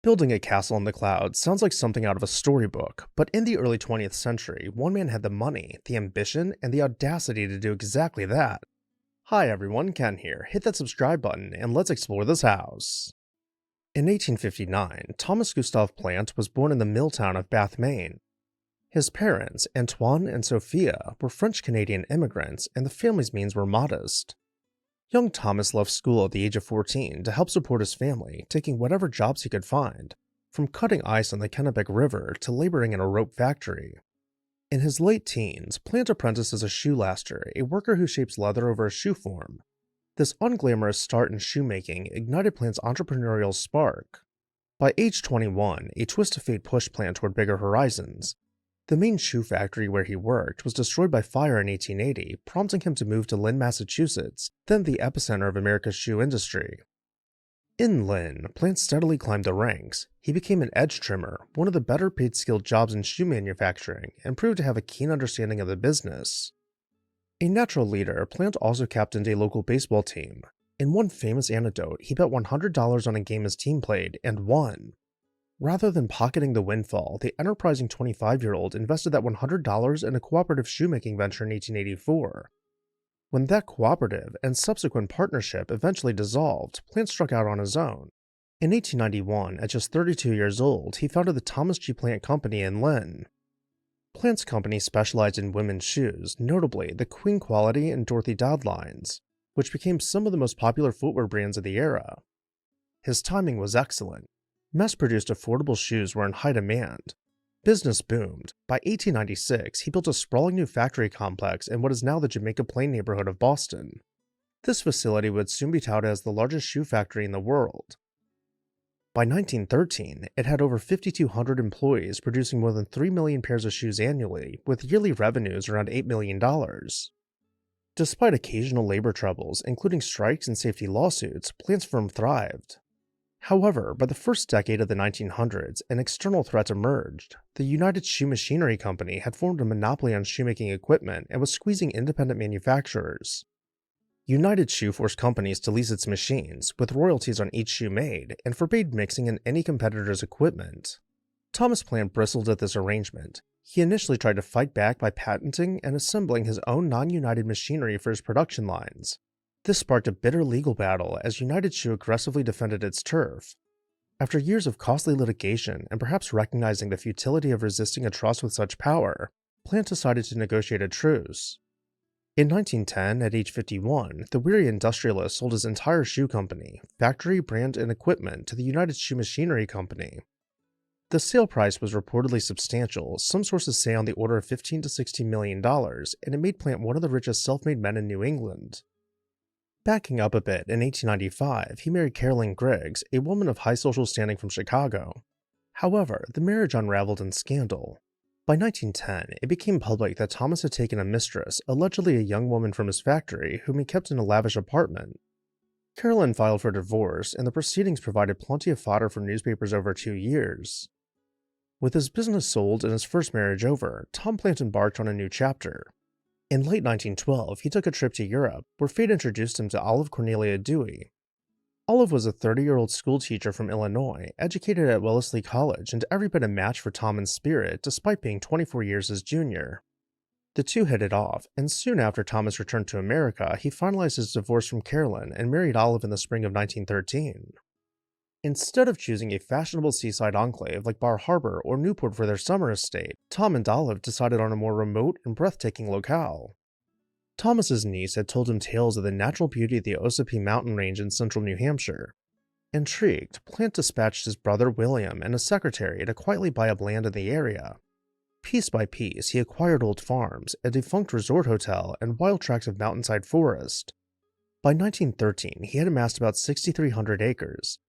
Building a castle in the clouds sounds like something out of a storybook, but in the early 20th century, one man had the money, the ambition, and the audacity to do exactly that. Hi everyone, Ken here. Hit that subscribe button and let's explore this house. In 1859, Thomas Gustav Plant was born in the mill town of Bath, Maine. His parents, Antoine and Sophia, were French-Canadian immigrants, and the family's means were modest. Young Thomas left school at the age of 14 to help support his family, taking whatever jobs he could find, from cutting ice on the Kennebec River to laboring in a rope factory. In his late teens, Plant apprenticed as a shoelaster, a worker who shapes leather over a shoe form. This unglamorous start in shoemaking ignited Plant's entrepreneurial spark. By age 21, a twist of fate pushed Plant toward bigger horizons. The main shoe factory where he worked was destroyed by fire in 1880, prompting him to move to Lynn, Massachusetts, then the epicenter of America's shoe industry. In Lynn, Plant steadily climbed the ranks. He became an edge trimmer, one of the better paid skilled jobs in shoe manufacturing, and proved to have a keen understanding of the business. A natural leader, Plant also captained a local baseball team. In one famous anecdote, he bet $100 on a game his team played and won. Rather than pocketing the windfall, the enterprising 25-year-old invested that $100 in a cooperative shoemaking venture in 1884. When that cooperative and subsequent partnership eventually dissolved, Plant struck out on his own. In 1891, at just 32 years old, he founded the Thomas G. Plant Company in Lynn. Plant's company specialized in women's shoes, notably the Queen Quality and Dorothy Dodd lines, which became some of the most popular footwear brands of the era. His timing was excellent. Mass-produced affordable shoes were in high demand. Business boomed. By 1896, he built a sprawling new factory complex in what is now the Jamaica Plain neighborhood of Boston. This facility would soon be touted as the largest shoe factory in the world. By 1913, it had over 5,200 employees producing more than 3 million pairs of shoes annually, with yearly revenues around $8 million. Despite occasional labor troubles, including strikes and safety lawsuits, Plant's firm thrived. However, by the first decade of the 1900s, an external threat emerged. The United Shoe Machinery Company had formed a monopoly on shoemaking equipment and was squeezing independent manufacturers. United Shoe forced companies to lease its machines, with royalties on each shoe made, and forbade mixing in any competitor's equipment. Thomas Plant bristled at this arrangement. He initially tried to fight back by patenting and assembling his own non-United machinery for his production lines. This sparked a bitter legal battle as United Shoe aggressively defended its turf. After years of costly litigation and perhaps recognizing the futility of resisting a trust with such power, Plant decided to negotiate a truce. In 1910, at age 51, the weary industrialist sold his entire shoe company, factory, brand, and equipment to the United Shoe Machinery Company. The sale price was reportedly substantial, some sources say on the order of $15 to $16 million, and it made Plant one of the richest self-made men in New England. Backing up a bit, in 1895, he married Carolyn Griggs, a woman of high social standing from Chicago. However, the marriage unraveled in scandal. By 1910, it became public that Thomas had taken a mistress, allegedly a young woman from his factory, whom he kept in a lavish apartment. Carolyn filed for divorce, and the proceedings provided plenty of fodder for newspapers over 2 years. With his business sold and his first marriage over, Tom Plant embarked on a new chapter. In late 1912, he took a trip to Europe, where fate introduced him to Olive Cornelia Dewey. Olive was a 30-year-old schoolteacher from Illinois, educated at Wellesley College and every bit a match for Tom in spirit, despite being 24 years his junior. The two hit it off, and soon after Thomas returned to America, he finalized his divorce from Carolyn and married Olive in the spring of 1913. Instead of choosing a fashionable seaside enclave like Bar Harbor or Newport for their summer estate, Tom and Olive decided on a more remote and breathtaking locale. Thomas's niece had told him tales of the natural beauty of the Ossipee mountain range in central New Hampshire. Intrigued, Plant dispatched his brother William and a secretary to quietly buy up land in the area. Piece by piece, he acquired old farms, a defunct resort hotel, and wild tracts of mountainside forest. By 1913, he had amassed about 6,300 acres.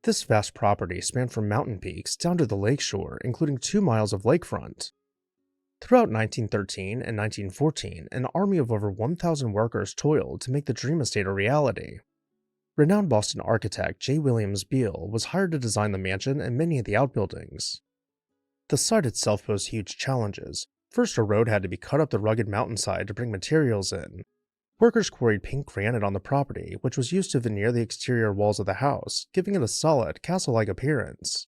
This vast property spanned from mountain peaks down to the lakeshore, including 2 miles of lakefront. Throughout 1913 and 1914, an army of over 1,000 workers toiled to make the dream estate a reality. Renowned Boston architect J. Williams Beale was hired to design the mansion and many of the outbuildings. The site itself posed huge challenges. First, a road had to be cut up the rugged mountainside to bring materials in. Workers quarried pink granite on the property, which was used to veneer the exterior walls of the house, giving it a solid, castle-like appearance.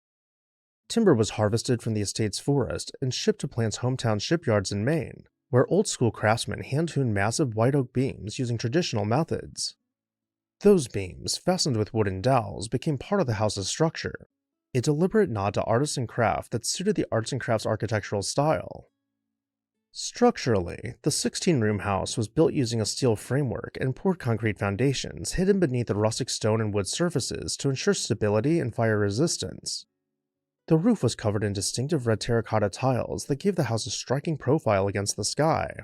Timber was harvested from the estate's forest and shipped to Plant's hometown shipyards in Maine, where old-school craftsmen hand-hewn massive white oak beams using traditional methods. Those beams, fastened with wooden dowels, became part of the house's structure, a deliberate nod to artisan craft that suited the arts and crafts architectural style. Structurally, the 16-room house was built using a steel framework and poured concrete foundations hidden beneath the rustic stone and wood surfaces to ensure stability and fire resistance. The roof was covered in distinctive red terracotta tiles that gave the house a striking profile against the sky.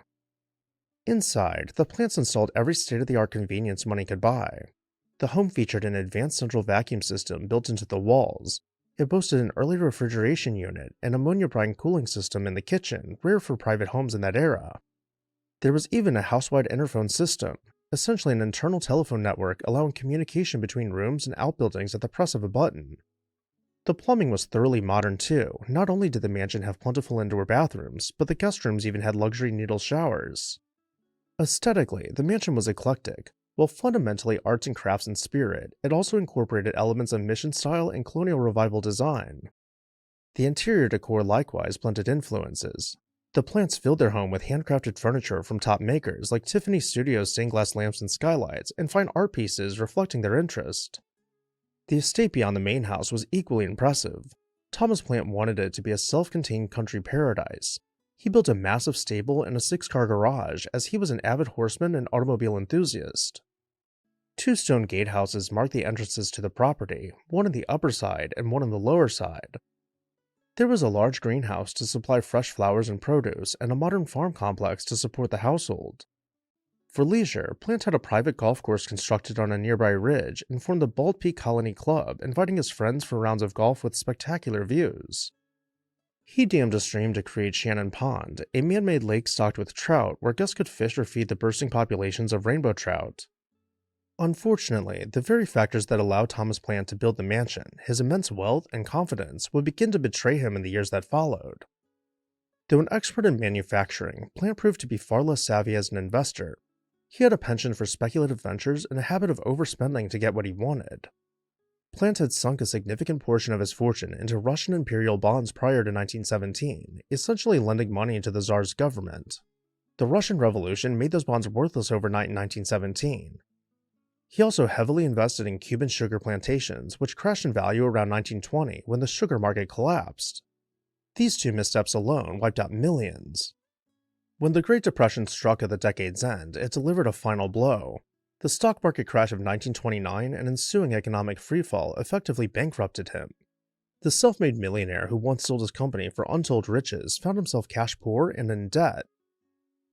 Inside, the Plants installed every state-of-the-art convenience money could buy. The home featured an advanced central vacuum system built into the walls. It boasted an early refrigeration unit and ammonia-brine cooling system in the kitchen, rare for private homes in that era. There was even a house-wide interphone system, essentially an internal telephone network allowing communication between rooms and outbuildings at the press of a button. The plumbing was thoroughly modern too. Not only did the mansion have plentiful indoor bathrooms, but the guest rooms even had luxury needle showers. Aesthetically, the mansion was eclectic. While fundamentally arts and crafts in spirit, it also incorporated elements of mission style and colonial revival design. The interior decor likewise blended influences. The Plants filled their home with handcrafted furniture from top makers like Tiffany Studios stained glass lamps and skylights, and fine art pieces reflecting their interest. The estate beyond the main house was equally impressive. Thomas Plant wanted it to be a self-contained country paradise. He built a massive stable and a 6-car garage, as he was an avid horseman and automobile enthusiast. 2 stone gatehouses marked the entrances to the property, one on the upper side and one on the lower side. There was a large greenhouse to supply fresh flowers and produce, and a modern farm complex to support the household. For leisure, Plant had a private golf course constructed on a nearby ridge and formed the Bald Peak Colony Club, inviting his friends for rounds of golf with spectacular views. He dammed a stream to create Shannon Pond, a man-made lake stocked with trout where guests could fish or feed the bursting populations of rainbow trout. Unfortunately, the very factors that allowed Thomas Plant to build the mansion, his immense wealth and confidence, would begin to betray him in the years that followed. Though an expert in manufacturing, Plant proved to be far less savvy as an investor. He had a penchant for speculative ventures and a habit of overspending to get what he wanted. Plant had sunk a significant portion of his fortune into Russian imperial bonds prior to 1917, essentially lending money to the Tsar's government. The Russian Revolution made those bonds worthless overnight in 1917. He also heavily invested in Cuban sugar plantations, which crashed in value around 1920 when the sugar market collapsed. These 2 missteps alone wiped out millions. When the Great Depression struck at the decade's end, it delivered a final blow. The stock market crash of 1929 and ensuing economic freefall effectively bankrupted him. The self-made millionaire who once sold his company for untold riches found himself cash poor and in debt.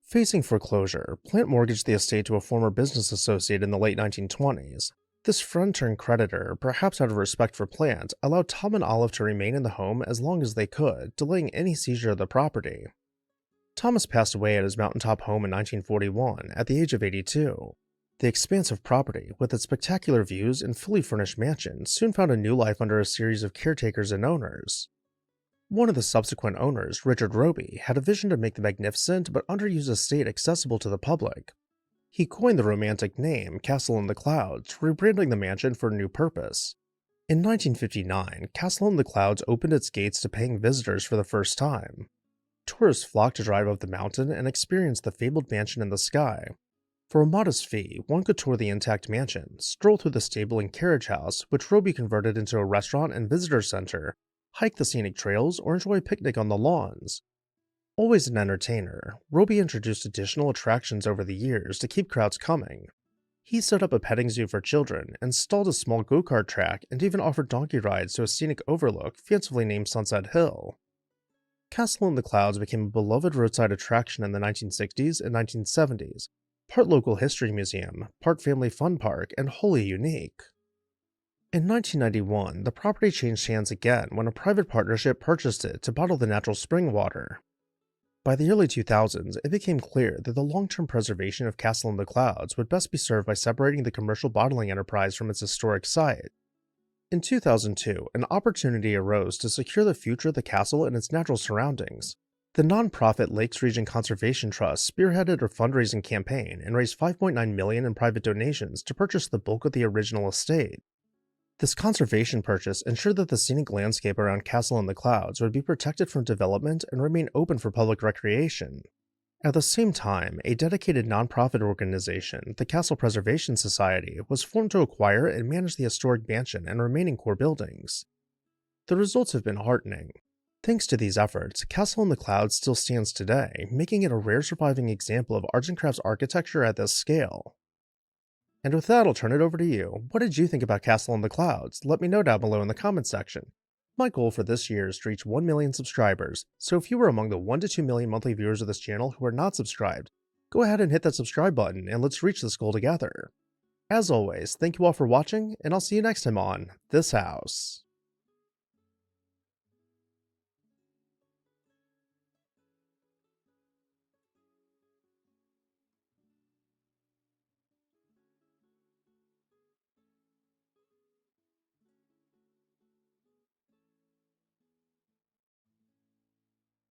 Facing foreclosure, Plant mortgaged the estate to a former business associate in the late 1920s. This friend-turned-creditor, perhaps out of respect for Plant, allowed Tom and Olive to remain in the home as long as they could, delaying any seizure of the property. Thomas passed away at his mountaintop home in 1941, at the age of 82. The expansive property, with its spectacular views and fully furnished mansion, soon found a new life under a series of caretakers and owners. One of the subsequent owners, Richard Roby, had a vision to make the magnificent but underused estate accessible to the public. He coined the romantic name Castle in the Clouds, rebranding the mansion for a new purpose. In 1959, Castle in the Clouds opened its gates to paying visitors for the first time. Tourists flocked to drive up the mountain and experience the fabled mansion in the sky. For a modest fee, one could tour the intact mansion, stroll through the stable and carriage house, which Roby converted into a restaurant and visitor center, hike the scenic trails, or enjoy a picnic on the lawns. Always an entertainer, Roby introduced additional attractions over the years to keep crowds coming. He set up a petting zoo for children, installed a small go-kart track, and even offered donkey rides to a scenic overlook fancifully named Sunset Hill. Castle in the Clouds became a beloved roadside attraction in the 1960s and 1970s, part local history museum, part family fun park, and wholly unique. In 1991, the property changed hands again when a private partnership purchased it to bottle the natural spring water. By the early 2000s, it became clear that the long-term preservation of Castle in the Clouds would best be served by separating the commercial bottling enterprise from its historic site. In 2002, an opportunity arose to secure the future of the castle and its natural surroundings. The non-profit Lakes Region Conservation Trust spearheaded a fundraising campaign and raised $5.9 million in private donations to purchase the bulk of the original estate. This conservation purchase ensured that the scenic landscape around Castle in the Clouds would be protected from development and remain open for public recreation. At the same time, a dedicated nonprofit organization, the Castle Preservation Society, was formed to acquire and manage the historic mansion and remaining core buildings. The results have been heartening. Thanks to these efforts, Castle in the Clouds still stands today, making it a rare surviving example of arts and crafts architecture at this scale. And with that, I'll turn it over to you. What did you think about Castle in the Clouds? Let me know down below in the comments section. My goal for this year is to reach 1 million subscribers, so if you are among the 1 to 2 million monthly viewers of this channel who are not subscribed, go ahead and hit that subscribe button and let's reach this goal together. As always, thank you all for watching, and I'll see you next time on This House.